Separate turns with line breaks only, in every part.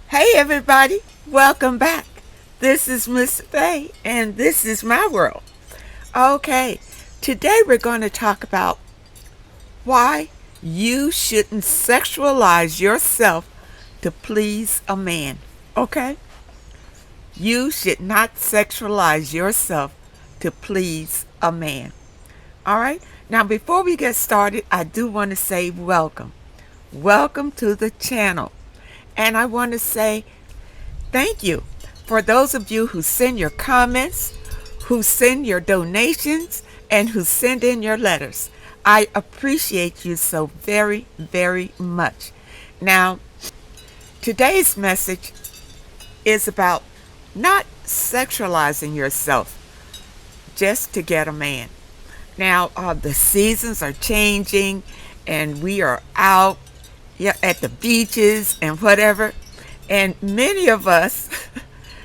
Hey everybody, welcome back. This is Miss Faye and this is my world. Okay, today we're going to talk about why you shouldn't sexualize yourself to please a man. Okay? You should not sexualize yourself to please a man. All right? Now, before we get started, I do want to say welcome. Welcome to the channel. And I want to say thank you for those of you who send your comments, who send your donations, and who send in your letters. I appreciate you so very, very much. Now, today's message is about not sexualizing yourself just to get a man. Now, the seasons are changing, and we are out at the beaches and whatever. And many of us,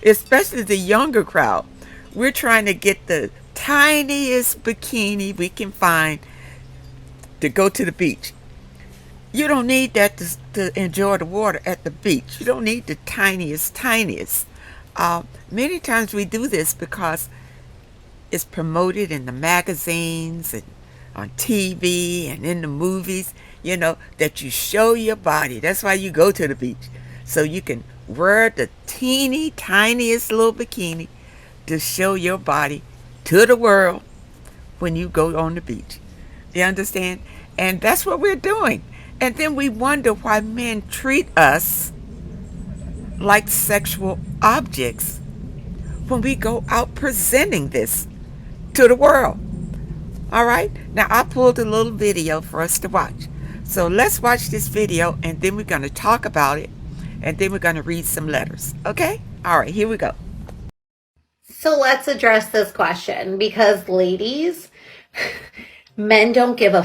especially the younger crowd, we're trying to get the tiniest bikini we can find to go to the beach. You don't need that to enjoy the water at the beach. You don't need the tiniest. Many times we do this because it's promoted in the magazines and on TV and in the movies, that you show your body. That's why you go to the beach. So you can wear the teeny tiniest little bikini to show your body to the world when you go on the beach. You understand? And that's what we're doing. And then we wonder why men treat us like sexual objects when we go out presenting this to the world. All right? Now, I pulled a little video for us to watch. So let's watch this video, and then we're going to talk about it, and then we're going to read some letters. Okay? All right, here we go.
So let's address this question because, ladies, men don't give a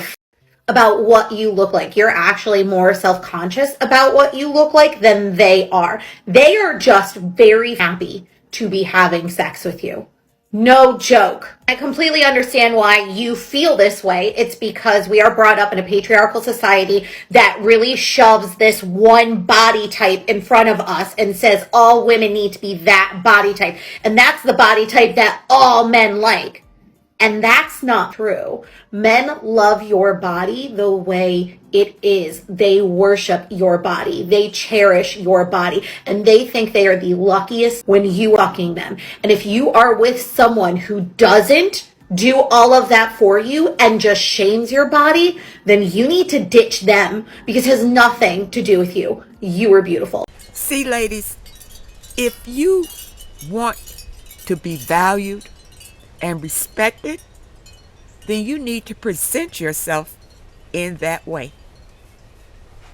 about what you look like. You're actually more self-conscious about what you look like than they are. They are just very happy to be having sex with you. No joke. I completely understand why you feel this way. It's because we are brought up in a patriarchal society that really shoves this one body type in front of us and says all women need to be that body type. And that's the body type that all men like. And that's not true. Men love your body the way it is. They worship your body. They cherish your body. And they think they are the luckiest when you are fucking them. And if you are with someone who doesn't do all of that for you and just shames your body, then you need to ditch them because it has nothing to do with you. You are beautiful.
See, ladies, if you want to be valued and respected, then you need to present yourself in that way.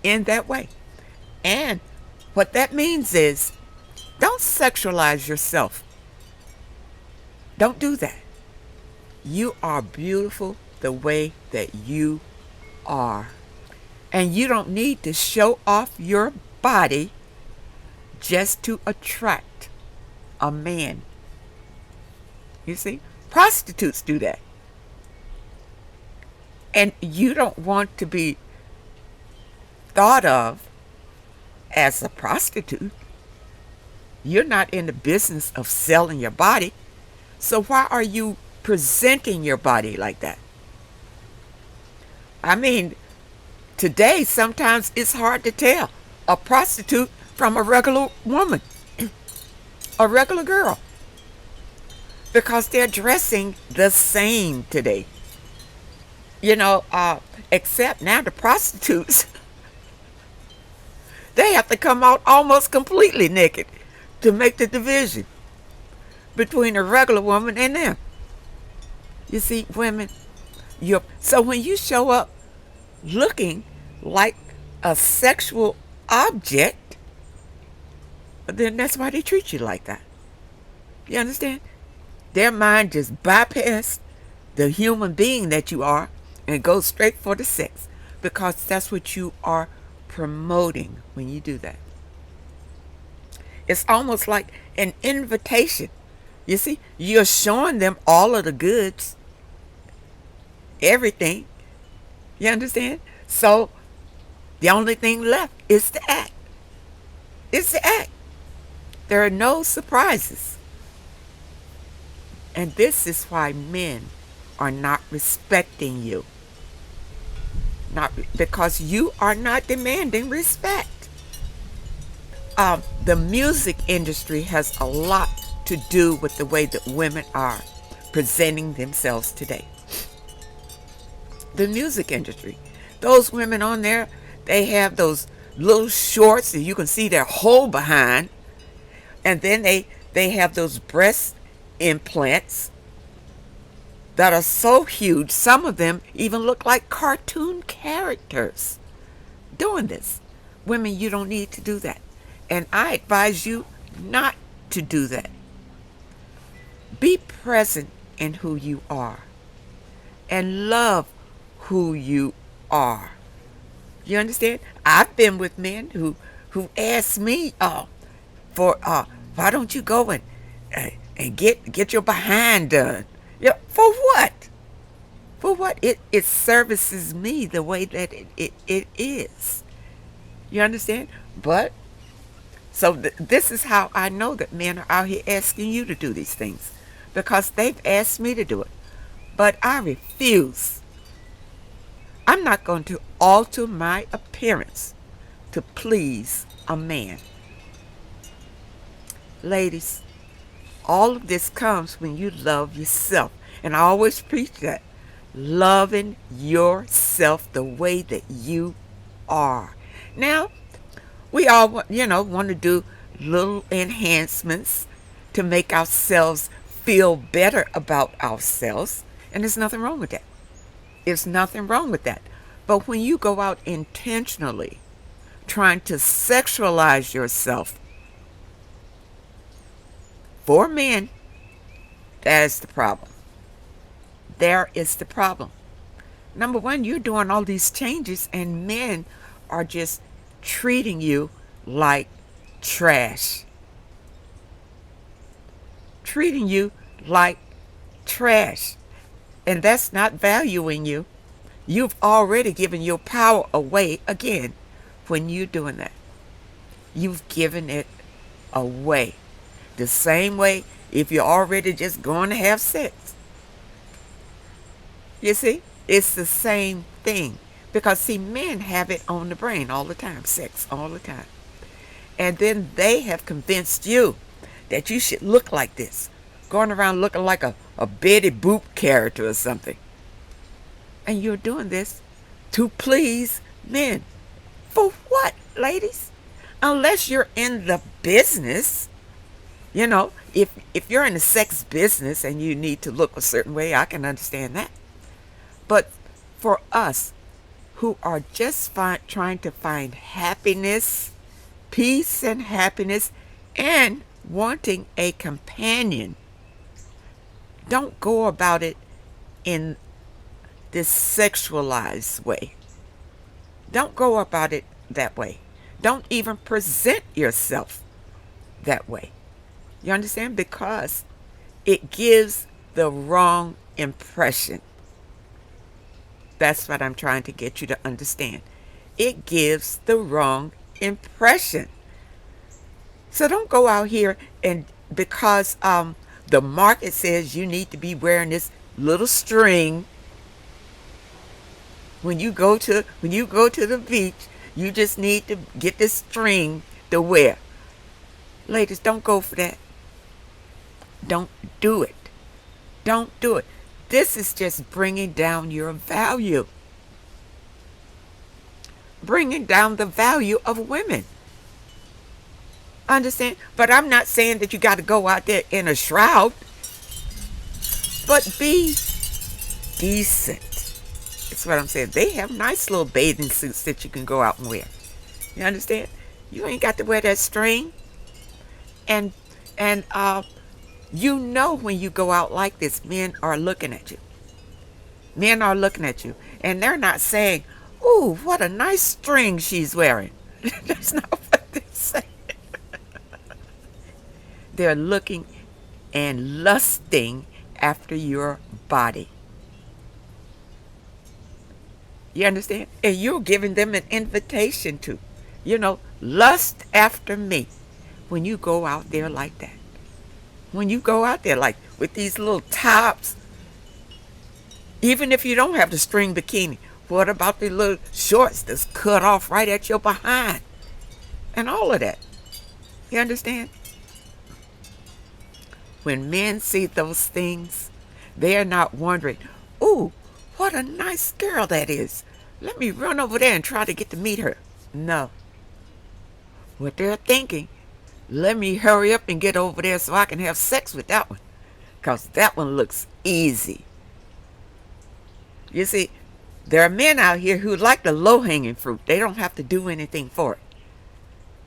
In that way. And what that means is, don't sexualize yourself. Don't do that. You are beautiful the way that you are. And you don't need to show off your body just to attract a man. You see? Prostitutes do that. And you don't want to be thought of as a prostitute. You're not in the business of selling your body. So why are you presenting your body like that? I mean, today sometimes it's hard to tell a prostitute from a regular woman, a regular girl, because they're dressing the same today. Except now the prostitutes, they have to come out almost completely naked to make the division between a regular woman and them. You see, women, so when you show up looking like a sexual object, then that's why they treat you like that. You understand? Their mind just bypassed the human being that you are and goes straight for the sex, because that's what you are promoting when you do that. It's almost like an invitation. You see, you're showing them all of the goods, everything. You understand? So the only thing left is to act. It's the act. There are no surprises. And this is why men are not respecting you. Not because you are not demanding respect. The music industry has a lot to do with the way that women are presenting themselves today. The music industry. Those women on there, they have those little shorts that you can see their whole behind. And then they have those breast implants that are so huge, some of them even look like cartoon characters doing this. Women, you don't need to do that. And I advise you not to do that. Be present in who you are and love who you are. You understand? I've been with men who asked me, for why don't you go and get your behind done? Yeah, for what? For what? It services me the way that it is. You understand? But so this is how I know that men are out here asking you to do these things, because they've asked me to do it, but I refuse. I'm not going to alter my appearance to please a man. Ladies, all of this comes when you love yourself. And I always preach that. Loving yourself the way that you are. Now, we all, want to do little enhancements to make ourselves feel better about ourselves. And there's nothing wrong with that. There's nothing wrong with that. But when you go out intentionally trying to sexualize yourself for men, that is the problem. There is the problem. Number one, you're doing all these changes and men are just treating you like trash. Treating you like trash. And that's not valuing you. You've already given your power away again when you're doing that. You've given it away. The same way if you're already just going to have sex. You see? It's the same thing. Because, see, men have it on the brain all the time. Sex all the time. And then they have convinced you that you should look like this. Going around looking like a Betty Boop character or something. And you're doing this to please men. For what, ladies? Unless you're in the business. If you're in the sex business and you need to look a certain way, I can understand that. But for us who are just trying to find happiness, peace and happiness, and wanting a companion, don't go about it in this sexualized way. Don't go about it that way. Don't even present yourself that way. You understand? Because it gives the wrong impression. That's what I'm trying to get you to understand. It gives the wrong impression. So don't go out here and because the market says you need to be wearing this little string when you go to the beach, you just need to get this string to wear. Ladies, don't go for that. Don't do it. Don't do it. This is just bringing down your value. Bringing down the value of women. Understand? But I'm not saying that you got to go out there in a shroud. But be decent. That's what I'm saying. They have nice little bathing suits that you can go out and wear. You understand? You ain't got to wear that string. And when you go out like this, men are looking at you. Men are looking at you. And they're not saying, "Ooh, what a nice string she's wearing." That's not what they're saying. They're looking and lusting after your body. You understand? And you're giving them an invitation to, lust after me when you go out there like that. When you go out there like with these little tops, even if you don't have the string bikini, what about the little shorts that's cut off right at your behind? And all of that. You understand? When men see those things, they're not wondering, ooh, what a nice girl that is. Let me run over there and try to get to meet her. No. What they're thinking, let me hurry up and get over there so I can have sex with that one. Because that one looks easy. You see, there are men out here who like the low-hanging fruit. They don't have to do anything for it.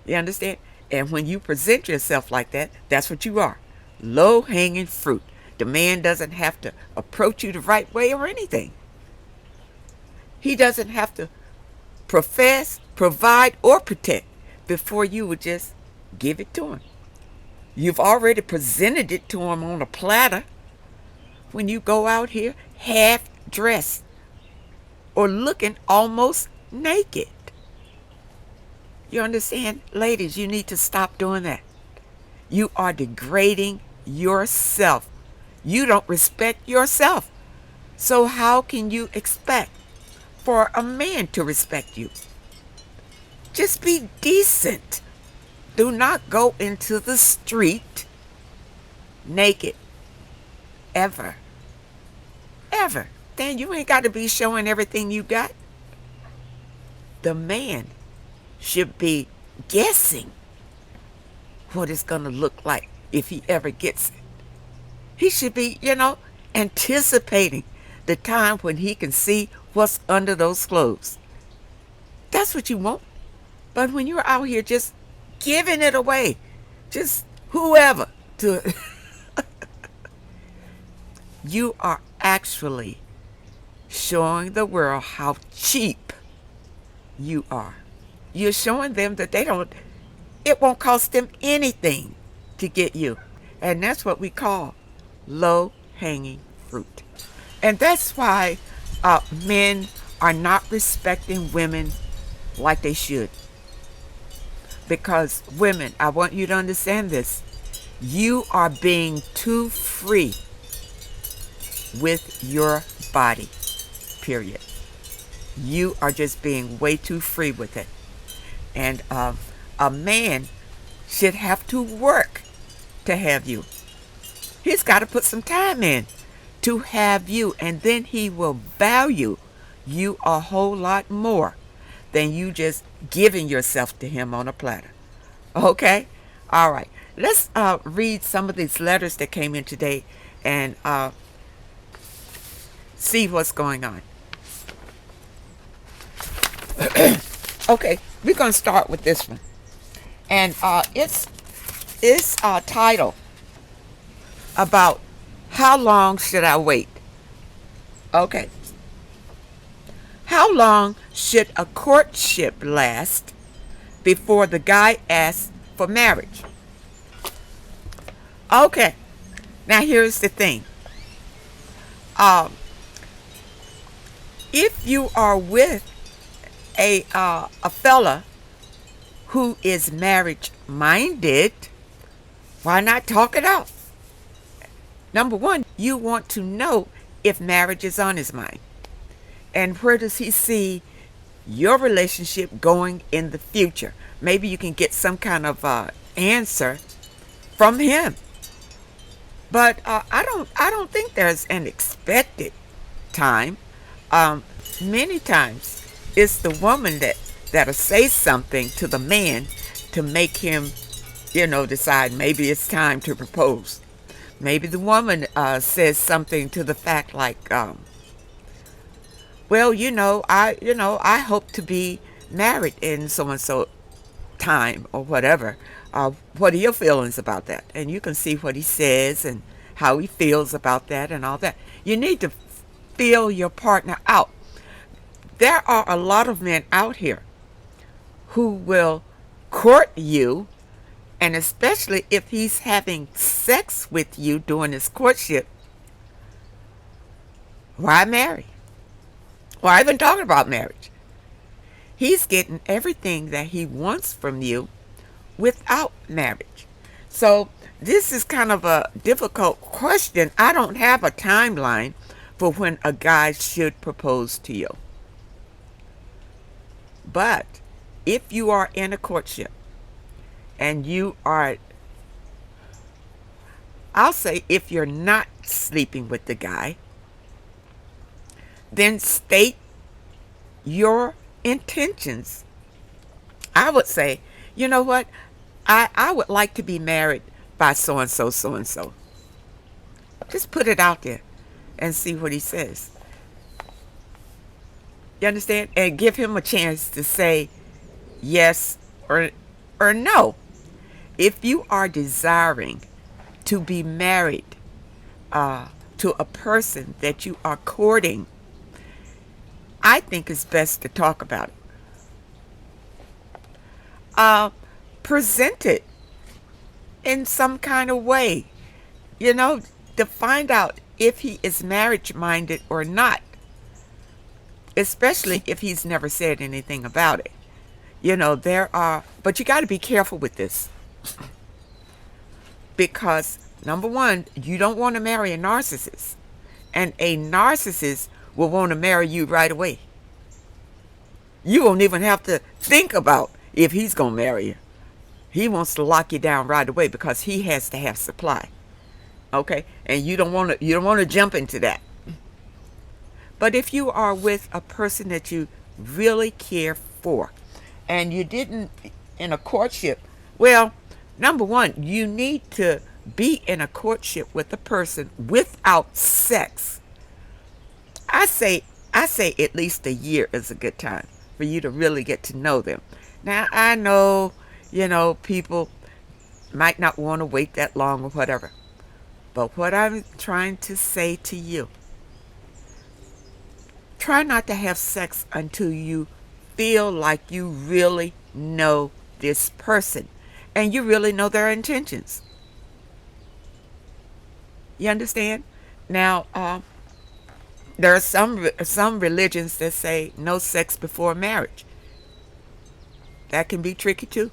You understand? And when you present yourself like that, that's what you are. Low-hanging fruit. The man doesn't have to approach you the right way or anything. He doesn't have to profess, provide, or protect before you would just give it to him. You've already presented it to him on a platter. When you go out here half dressed or looking almost naked. You understand? Ladies, you need to stop doing that. You are degrading yourself. You don't respect yourself. So how can you expect for a man to respect you? Just be decent. Do not go into the street naked. Ever. Ever. Then you ain't got to be showing everything you got. The man should be guessing what it's going to look like if he ever gets it. He should be, anticipating the time when he can see what's under those clothes. That's what you want. But when you're out here just giving it away, just whoever to you are actually showing the world how cheap you are. You're showing them that it won't cost them anything to get you. And that's what we call low-hanging fruit. And that's why men are not respecting women like they should. Because women, I want you to understand this. You are being too free with your body, period. You are just being way too free with it. And a man should have to work to have you. He's got to put some time in to have you, and then he will value you a whole lot more than you just giving yourself to him on a platter. Okay? All right. Let's read some of these letters that came in today and see what's going on. Okay, we're going to start with this one. And it's titled about how long should I wait? Okay. How long should a courtship last before the guy asks for marriage? Okay. Now here's the thing. If you are with a fella who is marriage minded, why not talk it out? Number one, you want to know if marriage is on his mind. And where does he see your relationship going in the future? Maybe you can get some kind of answer from him. But I don't think there's an expected time. Many times it's the woman that'll say something to the man to make him, decide maybe it's time to propose. Maybe the woman says something to the fact like, well, I hope to be married in so and so time or whatever. What are your feelings about that? And you can see what he says and how he feels about that and all that. You need to feel your partner out. There are a lot of men out here who will court you, and especially if he's having sex with you during his courtship. Why marry? Why even talking about marriage? He's getting everything that he wants from you without marriage. So this is kind of a difficult question. I don't have a timeline for when a guy should propose to you. But if you are in a courtship and you are, I'll say if you're not sleeping with the guy, then state your intentions. I would say, you know what? I would like to be married by so and so, so and so. Just put it out there and see what he says. You understand? And give him a chance to say yes or no. If you are desiring to be married to a person that you are courting, I think it's best to talk about it. Present it in some kind of way, to find out if he is marriage minded or not, especially if he's never said anything about it. But you got to be careful with this, because number one, you don't want to marry a narcissist, and a narcissist will want to marry you right away. You won't even have to think about if he's going to marry you. He wants to lock you down right away because he has to have supply. Okay? And you don't want to jump into that. But if you are with a person that you really care for and you didn't in a courtship, well, number one, you need to be in a courtship with a person without sex. I say at least a year is a good time for you to really get to know them. Now, I know, people might not want to wait that long or whatever. But what I'm trying to say to you, try not to have sex until you feel like you really know this person and you really know their intentions. You understand? Now, there are some religions that say no sex before marriage. That can be tricky too.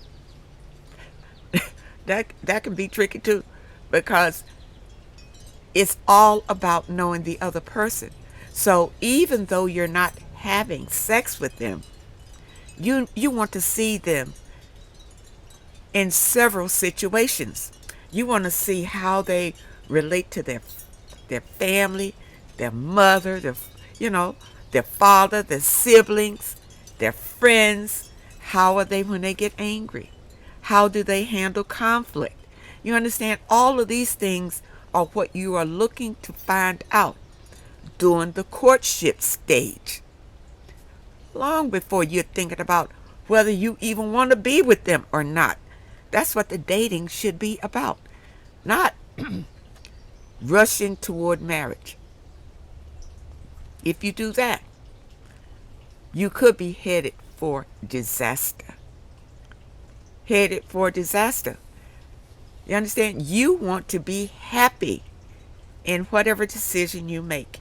that can be tricky too, because it's all about knowing the other person. So even though you're not having sex with them, you want to see them in several situations. You want to see how they relate to their family, their mother, their father, their siblings, their friends. How are they when they get angry? How do they handle conflict? You understand? All of these things are what you are looking to find out during the courtship stage, long before you're thinking about whether you even want to be with them or not. That's what the dating should be about, not rushing toward marriage. If you do that, you could be headed for disaster. Headed for disaster. You understand? You want to be happy in whatever decision you make.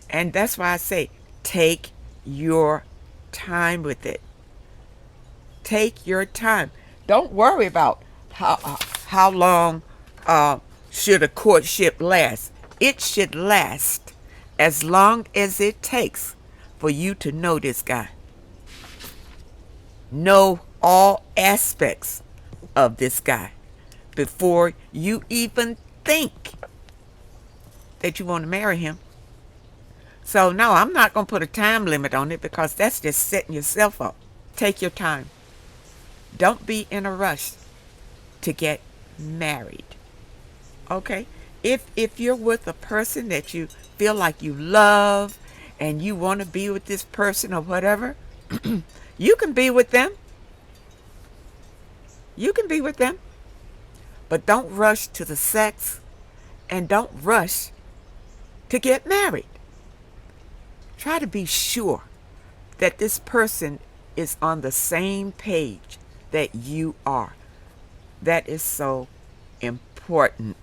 And that's why I say, take your time with it. Take your time. Don't worry about how long should a courtship last. It should last as long as it takes for you to know this guy. Know all aspects of this guy before you even think that you want to marry him. So no, I'm not going to put a time limit on it, because that's just setting yourself up. Take your time. Don't be in a rush to get married. Okay? If you're with a person that you feel like you love and you want to be with this person or whatever, you can be with them. You can be with them. But don't rush to the sex, and don't rush to get married. Try to be sure that this person is on the same page that you are. That is so important.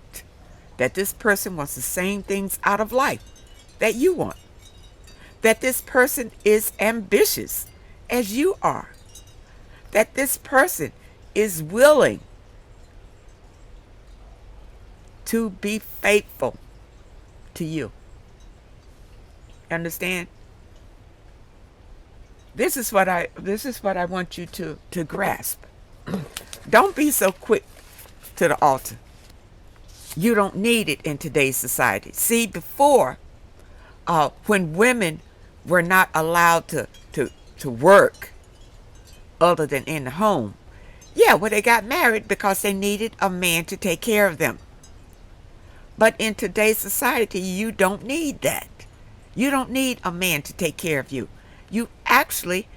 That this person wants the same things out of life that you want. That this person is ambitious as you are, that this person is willing to be faithful to you. Understand? This is what I want you to grasp. Don't be so quick to the altar. You don't need it in today's society. See, before, when women were not allowed to work other than in the home, yeah, well, they got married because they needed a man to take care of them. But in today's society, you don't need that. You don't need a man to take care of you. You actually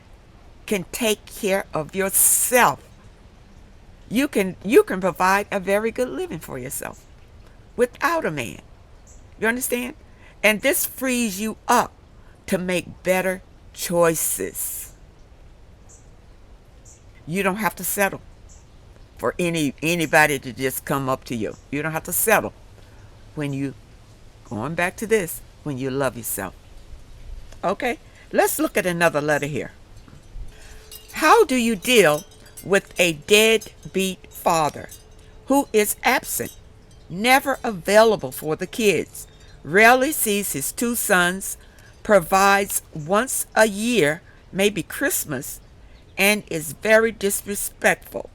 can take care of yourself. You can provide a very good living for yourself without a man. You understand? And this frees you up to make better choices. You don't have to settle for anybody to just come up to you. You don't have to settle when you, going back to this, when you love yourself. Okay, let's look at another letter here. How do you deal with a deadbeat father who is absent, never available for the kids, rarely sees his two sons, provides once a year, maybe Christmas, and is very disrespectful?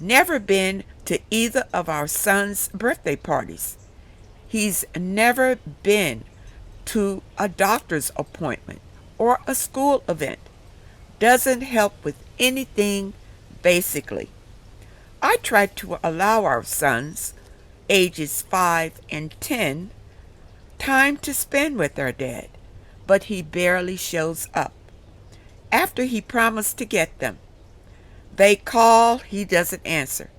Never been to either of our sons' birthday parties. He's never been to a doctor's appointment or a school event. Doesn't help with anything, basically. I try to allow our sons, ages 5 and 10, time to spend with their dad, but he barely shows up. After he promised to get them, they call, he doesn't answer.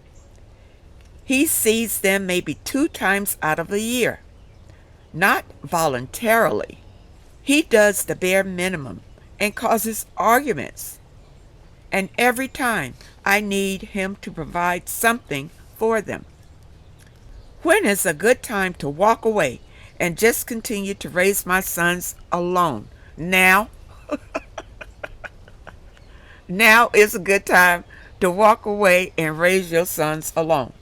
He sees them maybe 2 times out of the year. Not voluntarily. He does the bare minimum and causes arguments. And every time I need him to provide something for them. When is a good time to walk away and just continue to raise my sons alone? Now? Now is a good time to walk away and raise your sons alone.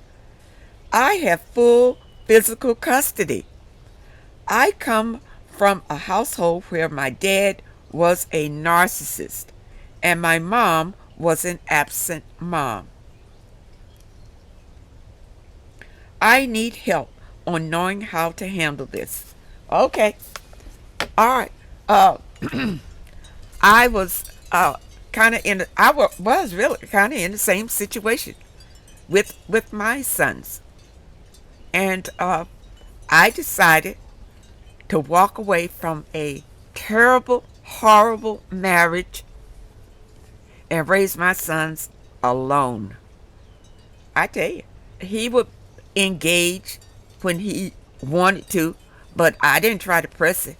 I have full physical custody. I come from a household where my dad was a narcissist and my mom was an absent mom. I need help on knowing how to handle this. Okay. All right. I was was really kind of in the same situation with my sons. And I decided to walk away from a terrible, horrible marriage and raise my sons alone. I tell you, he would engage when he wanted to, but I didn't try to press it.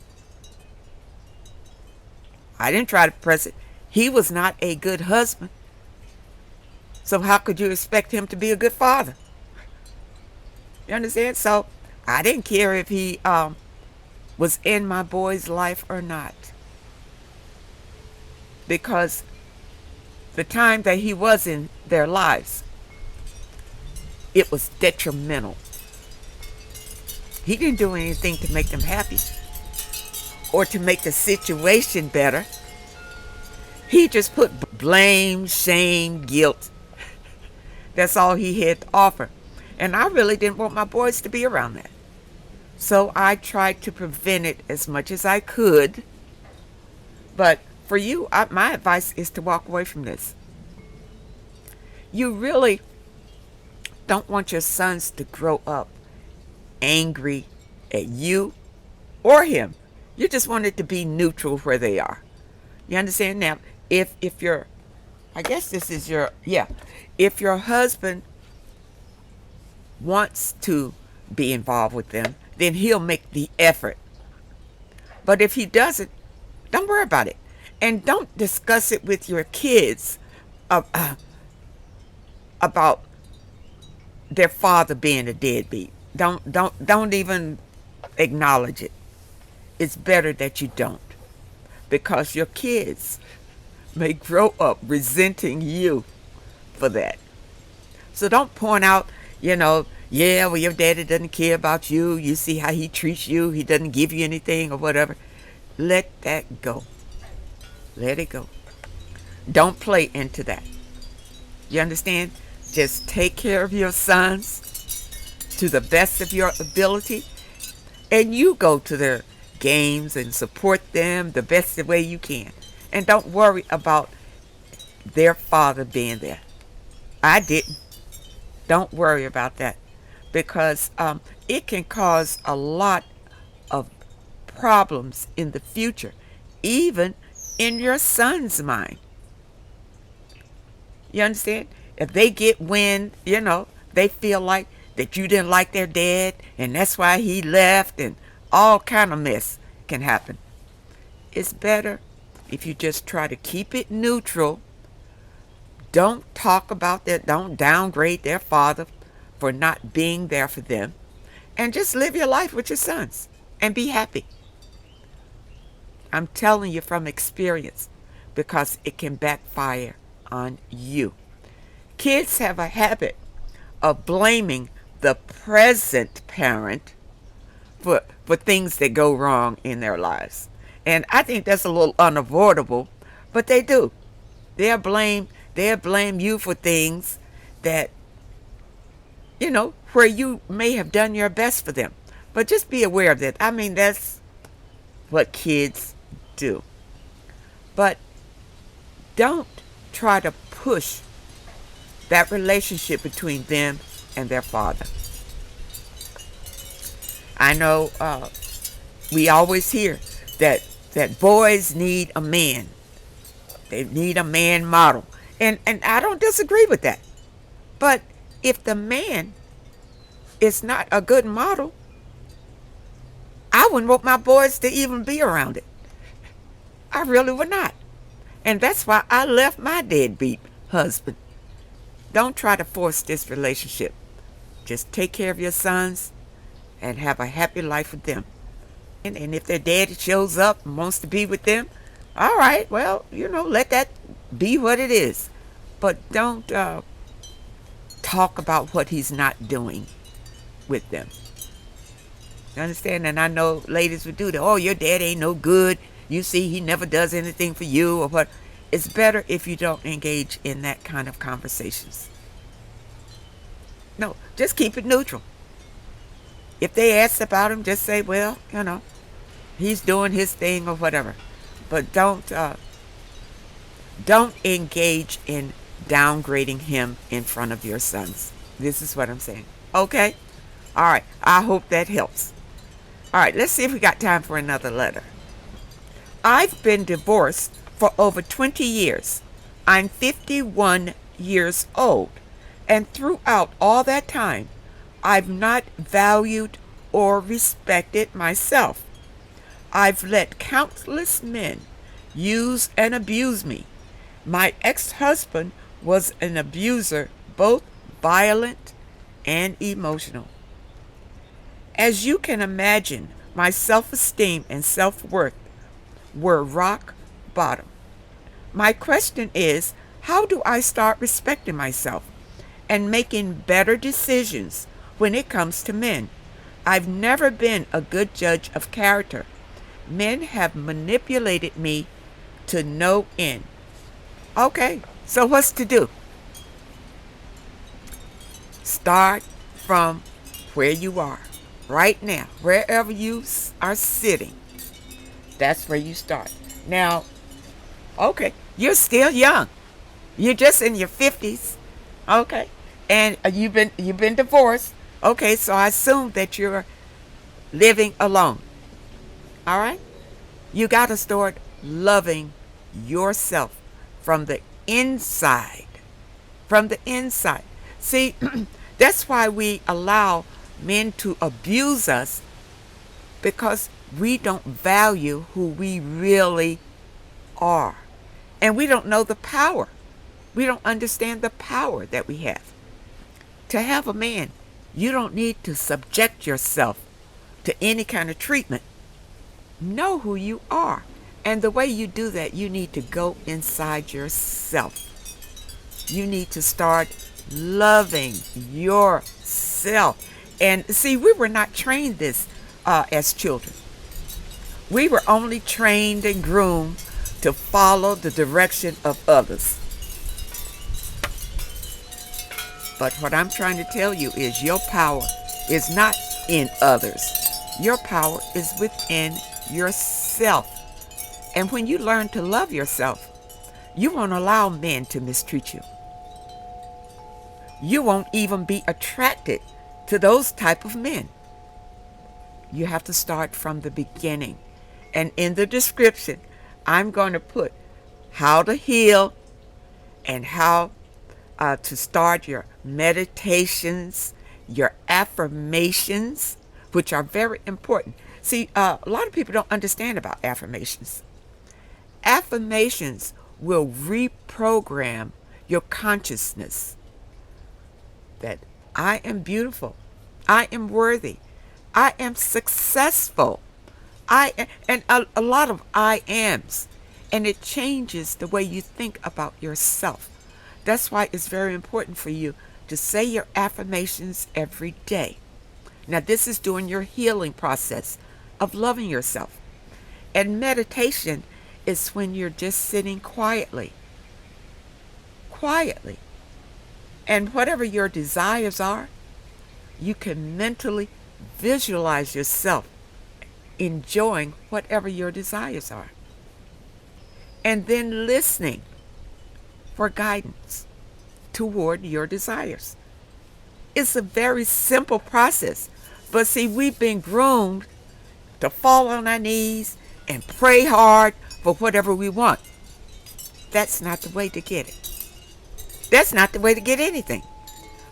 He was not a good husband. So how could you expect him to be a good father? You understand? So I didn't care if he was in my boy's life or not. Because the time that he was in their lives, it was detrimental. He didn't do anything to make them happy or to make the situation better. He just put blame, shame, guilt. That's all he had to offer. And I really didn't want my boys to be around that. So I tried to prevent it as much as I could. But for you, my advice is to walk away from this. You really don't want your sons to grow up angry at you or him. You just want it to be neutral where they are. You understand? Now, if your, I guess this is your, yeah, if your husband wants to be involved with them, then he'll make the effort. But if he doesn't, don't worry about it. And don't discuss it with your kids about their father being a deadbeat. Don't even acknowledge it. It's better that you don't. because your kids may grow up resenting you for that. So don't point out, yeah, well, your daddy doesn't care about you. You see how he treats you. He doesn't give you anything or whatever. Let that go. Let it go. Don't play into that. You understand? Just take care of your sons to the best of your ability, and you go to their games and support them the best way you can. And don't worry about their father being there. I didn't. Don't worry about that, because it can cause a lot of problems in the future, even in your son's mind. You understand? If they get wind, they feel like that you didn't like their dad and that's why he left, and all kind of mess can happen. It's better if you just try to keep it neutral. Don't talk about that. Don't downgrade their father for not being there for them. And just live your life with your sons and be happy. I'm telling you from experience, because it can backfire on you. Kids have a habit of blaming the present parent for things that go wrong in their lives. And I think that's a little unavoidable, but they do. They'll blame you for things that, where you may have done your best for them. But just be aware of that. I mean, that's what kids do. But don't try to push that relationship between them and their father. I know we always hear that boys need a man. They need a man model. And I don't disagree with that. But if the man is not a good model, I wouldn't want my boys to even be around it. I really would not. And that's why I left my deadbeat husband. Don't try to force this relationship. Just take care of your sons and have a happy life with them. And if their daddy shows up and wants to be with them, all right, well, let that be what it is. But don't talk about what he's not doing with them. You understand? And I know ladies would do that. Oh, your dad ain't no good. You see, he never does anything for you or what. It's better if you don't engage in that kind of conversations. No, just keep it neutral. If they ask about him, just say, well, he's doing his thing or whatever. But don't engage in downgrading him in front of your sons. This is what I'm saying. Okay? All right. I hope that helps. All right. Let's see if we got time for another letter. I've been divorced for over 20 years. I'm 51 years old. And throughout all that time, I've not valued or respected myself. I've let countless men use and abuse me. My ex-husband was an abuser, both violent and emotional. As you can imagine, my self-esteem and self-worth were rock bottom. My question is, how do I start respecting myself and making better decisions when it comes to men? I've never been a good judge of character. Men have manipulated me to no end. Okay, so what's to do? Start from where you are right now, wherever you are sitting. That's where you start. Now, okay, you're still young. You're just in your 50s. Okay. And you've been divorced. Okay, so I assume that you're living alone. All right? You got to start loving yourself from the inside. From the inside. See, that's why we allow men to abuse us, because we don't value who we really are. And we don't know the power. We don't understand the power that we have. To have a man, you don't need to subject yourself to any kind of treatment. Know who you are. And the way you do that, you need to go inside yourself. You need to start loving yourself. And see, we were not trained this as children. We were only trained and groomed to follow the direction of others. But what I'm trying to tell you is your power is not in others. Your power is within yourself. And when you learn to love yourself, you won't allow men to mistreat you. You won't even be attracted to those type of men. You have to start from the beginning. And in the description, I'm going to put how to heal and how to start your meditations, your affirmations, which are very important. See, a lot of people don't understand about affirmations. Affirmations will reprogram your consciousness that I am beautiful, I am worthy, I am successful, and a lot of I ams, and it changes the way you think about yourself. That's why it's very important for you to say your affirmations every day. Now, this is during your healing process of loving yourself. And meditation is when you're just sitting quietly. Quietly. And whatever your desires are, you can mentally visualize yourself enjoying whatever your desires are. And then listening for guidance toward your desires. It's a very simple process. But see, we've been groomed to fall on our knees and pray hard for whatever we want. That's not the way to get it. That's not the way to get anything.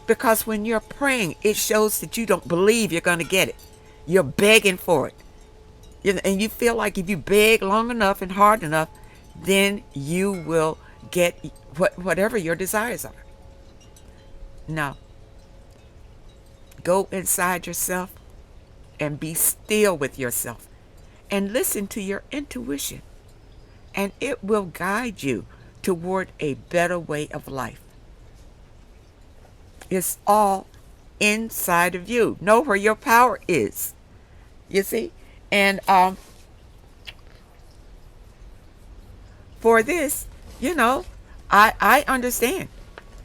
Because when you're praying, it shows that you don't believe you're going to get it. You're begging for it. And you feel like if you beg long enough and hard enough, then you will get whatever your desires are. No. Go inside yourself and be still with yourself and listen to your intuition, and it will guide you toward a better way of life. It's all inside of you. Know where your power is. You see? And for this, I understand.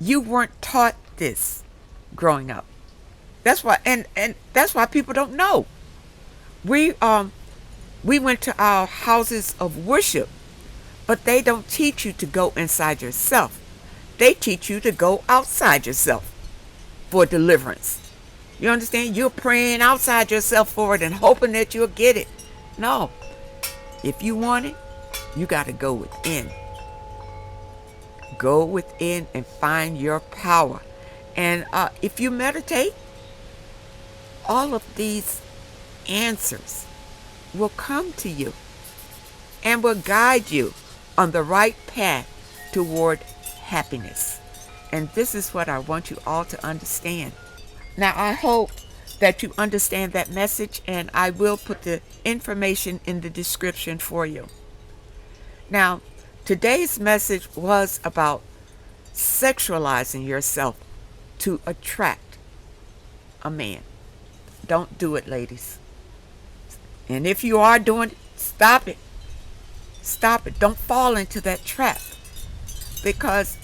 You weren't taught this growing up. That's why, and that's why people don't know. We went to our houses of worship, but they don't teach you to go inside yourself. They teach you to go outside yourself for deliverance. You understand? You're praying outside yourself for it and hoping that you'll get it. No. If you want it, you got to go within. Go within and find your power. And if you meditate, all of these answers will come to you and will guide you on the right path toward happiness. And this is what I want you all to understand. Now, I hope that you understand that message, and I will put the information in the description for you. Now, today's message was about sexualizing yourself to attract a man. Don't do it, ladies. And if you are doing it, stop it. Stop it. Don't fall into that trap, because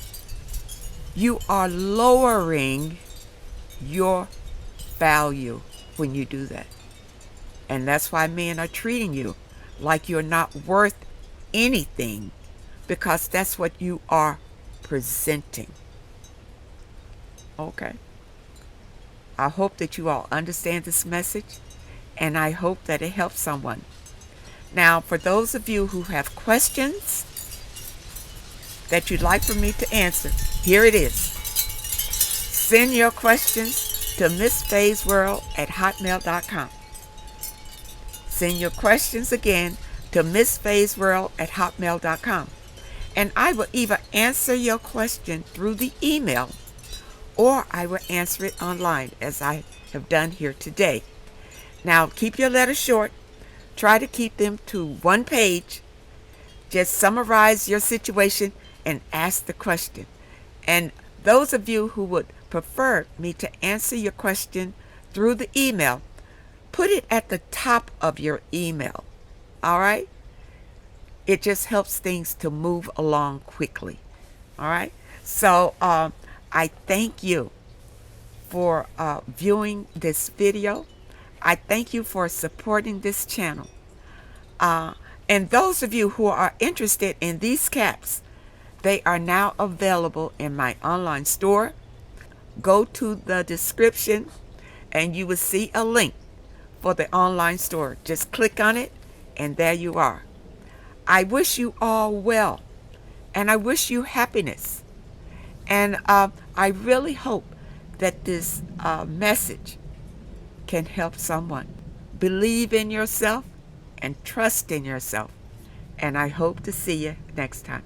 you are lowering your value when you do that. And that's why men are treating you like you're not worth anything, because that's what you are presenting. Okay. I hope that you all understand this message, and I hope that it helps someone. Now, for those of you who have questions that you'd like for me to answer, here it is. Send your questions to MissFaye'sWorld@hotmail.com. Send your questions again to MissFaye'sWorld@hotmail.com. And I will either answer your question through the email, or I will answer it online, as I have done here today. Now, keep your letters short. Try to keep them to one page, Just summarize your situation and ask the question. And those of you who would prefer me to answer your question through the email, put it at the top of your email. All right? It just helps things to move along quickly. All right? So I thank you for viewing this video. I thank you for supporting this channel. And those of you who are interested in these caps, they are now available in my online store. Go to the description and you will see a link for the online store. Just click on it and there you are. I wish you all well and I wish you happiness. And I really hope that this message can help someone. Believe in yourself and trust in yourself. And I hope to see you next time.